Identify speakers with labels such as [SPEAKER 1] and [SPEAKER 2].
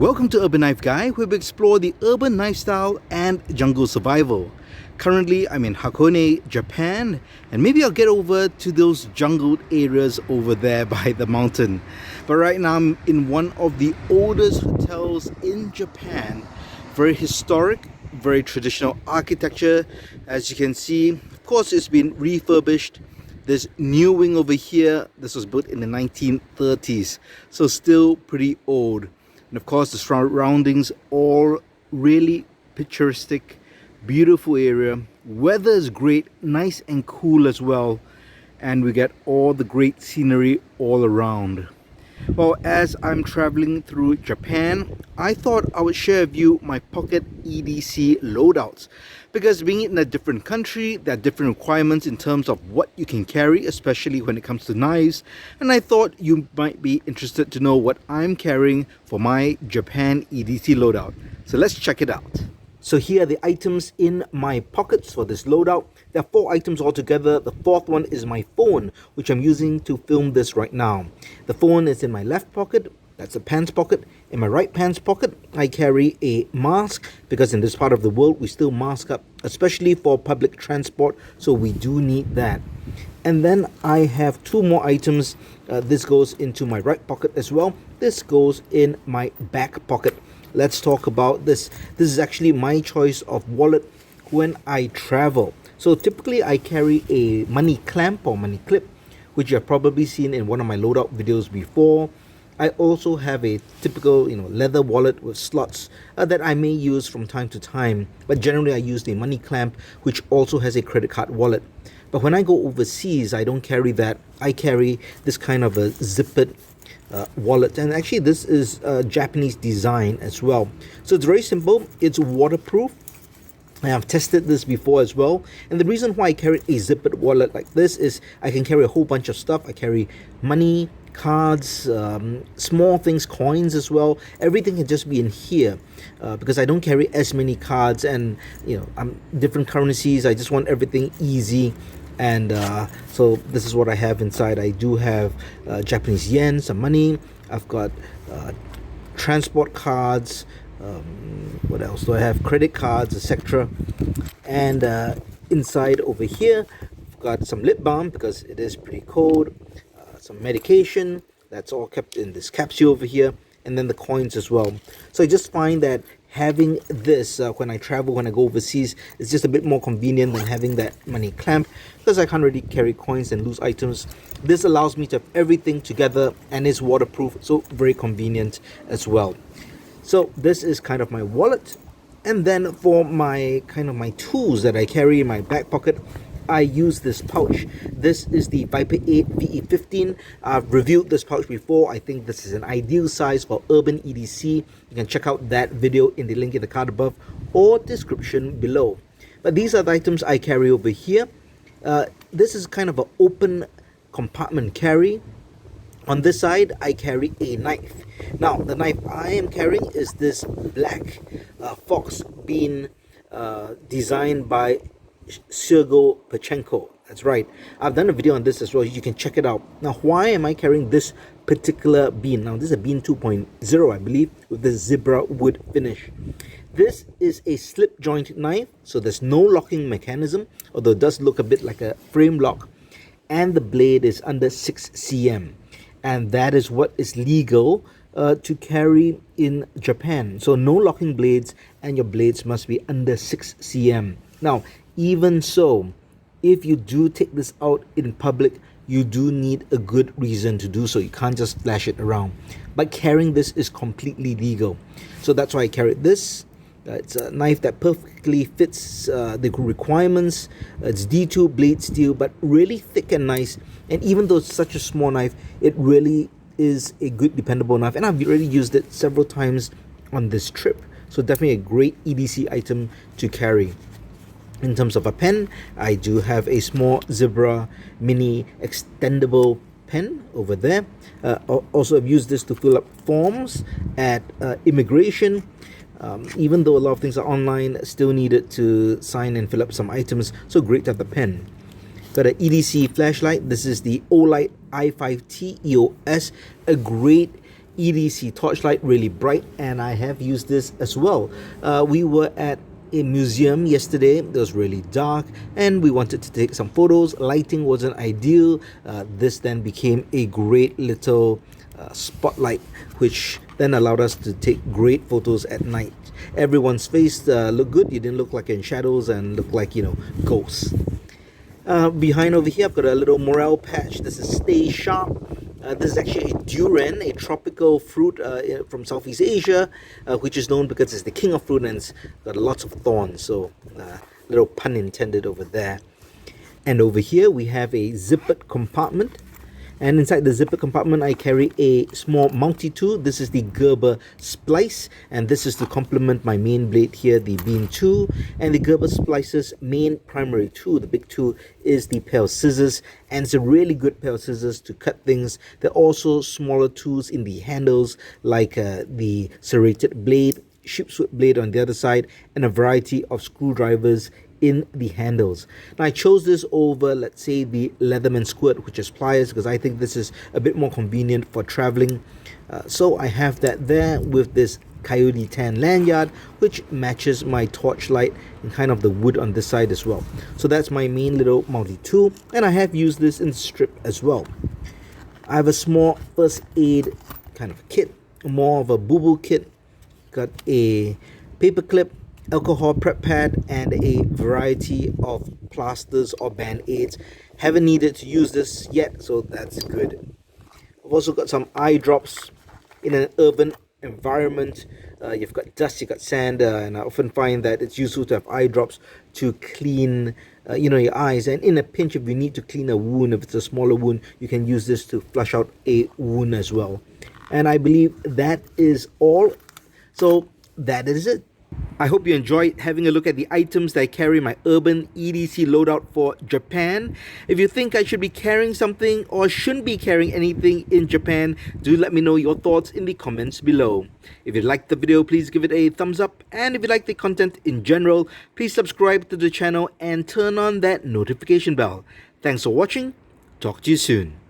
[SPEAKER 1] Welcome to Urban Knife Guy, where we explore the urban lifestyle and jungle survival. Currently, I'm in Hakone, Japan, and maybe I'll get over to those jungled areas over there by the mountain. But right now, I'm in one of the oldest hotels in Japan. Very historic, very traditional architecture. As you can see, of course, it's been refurbished. This new wing over here, this was built in the 1930s, so still pretty old. And of course, the surroundings all really picturesque, beautiful area. Weather is great, nice and cool as well, and we get all the great scenery all around. Well, as I'm traveling through Japan, I thought I would share with you my pocket EDC loadouts, because being in a different country, there are different requirements in terms of what you can carry, especially when it comes to knives, and I thought you might be interested to know what I'm carrying for my Japan EDC loadout. So let's check it out. So here are the items in my pockets for this loadout. There are 4 items altogether. The 4th one is my phone, which I'm using to film this right now. The phone is in my left pocket. That's the pants pocket. In my right pants pocket, I carry a mask, because in this part of the world, we still mask up, especially for public transport. So we do need that. And then I have 2 more items. This goes into my right pocket as well. This goes in my back pocket. Let's talk about this. This is actually my choice of wallet when I travel. So typically I carry a money clamp or money clip, which you have probably seen in one of my loadout videos before. I also have a typical leather wallet with slots that I may use from time to time, but generally I use the money clamp, which also has a credit card wallet. But when I go overseas, I don't carry that. I carry this kind of a zippered wallet, and actually this is Japanese design as well. So it's very simple. It's waterproof. I have tested this before as well, and the reason why I carry a zippered wallet like this is I can carry a whole bunch of stuff. I carry money, cards, small things, coins as well. Everything can just be in here because I don't carry as many cards, and I'm different currencies. I just want everything easy. And so this is what I have inside. I do have Japanese yen, some money. I've got transport cards. What else do I have? Credit cards, etc. And inside over here, I've got some lip balm because it is pretty cold. Some medication. That's all kept in this capsule over here. And then the coins as well. So I just find that having this when I travel, when I go overseas, is just a bit more convenient than having that money clamp, because I can't really carry coins and loose items. This allows me to have everything together and is waterproof, so very convenient as well. So this is kind of my wallet. And then for my my tools that I carry in my back pocket, I use this pouch. This is the Viper 8 VE15. I've reviewed this pouch before. I think this is an ideal size for urban EDC. You can check out that video in the link in the card above or description below. But these are the items I carry over here. This is kind of an open compartment carry. On this side, I carry a knife. Now, the knife I am carrying is this black fox bean designed by Sergo Pachenko. That's right. I've done a video on this as well. You can check it out. Now, why am I carrying this particular bean? Now, this is a bean 2.0, I believe, with the zebra wood finish. This is a slip joint knife, so there's no locking mechanism, although it does look a bit like a frame lock. And the blade is under 6 cm. And that is what is legal to carry in Japan. So no locking blades, and your blades must be under 6 cm. Now, even so, if you do take this out in public, you do need a good reason to do so. You can't just flash it around. But carrying this is completely legal. So that's why I carried this. It's a knife that perfectly fits the requirements. It's D2 blade steel, but really thick and nice. And even though it's such a small knife, it really is a good, dependable knife. And I've already used it several times on this trip. So definitely a great EDC item to carry. In terms of a pen, I do have a small Zebra mini extendable pen over there. Also, I've used this to fill up forms at immigration. Even though a lot of things are online, still needed to sign and fill up some items. So great to have the pen. Got an EDC flashlight. This is the Olight i5T EOS, a great EDC torchlight, really bright, and I have used this as well. We were at a museum yesterday. It was really dark and we wanted to take some photos. Lighting wasn't ideal. This then became a great little spotlight, which then allowed us to take great photos at night. Everyone's face looked good. You didn't look like in shadows and look like, ghosts. Behind over here, I've got a little morel patch. This is Stay Sharp. This is actually a durian, a tropical fruit from Southeast Asia, which is known because it's the king of fruit and it's got lots of thorns. So, little pun intended over there. And over here, we have a zippered compartment. And inside the zipper compartment, I carry a small multi-tool. This is the Gerber Splice, and this is to complement my main blade here, the Beam 2. And the Gerber Splice's main primary tool, the big tool, is the pair of scissors, and it's a really good pair of scissors to cut things. There are also smaller tools in the handles, like the serrated blade, sheep's foot blade on the other side, and a variety of screwdrivers in the handles. Now I chose this over, let's say, the Leatherman Squirt, which is pliers, because I think this is a bit more convenient for traveling. So I have that there with this Coyote Tan lanyard, which matches my torchlight and kind of the wood on this side as well. So that's my main little multi-tool, and I have used this in strip as well. I have a small first aid kind of kit, more of a boo-boo kit. Got a paper clip, alcohol prep pad, and a variety of plasters or band-aids. Haven't needed to use this yet, so that's good. I've also got some eye drops. In an urban environment, you've got dust, you've got sand, and I often find that it's useful to have eye drops to clean your eyes. And in a pinch, if you need to clean a wound, if it's a smaller wound, you can use this to flush out a wound as well. And I believe that is all. So that is it. I hope you enjoyed having a look at the items that I carry my urban EDC loadout for Japan. If you think I should be carrying something or shouldn't be carrying anything in Japan, do let me know your thoughts in the comments below. If you liked the video, please give it a thumbs up. And if you like the content in general, please subscribe to the channel and turn on that notification bell. Thanks for watching. Talk to you soon.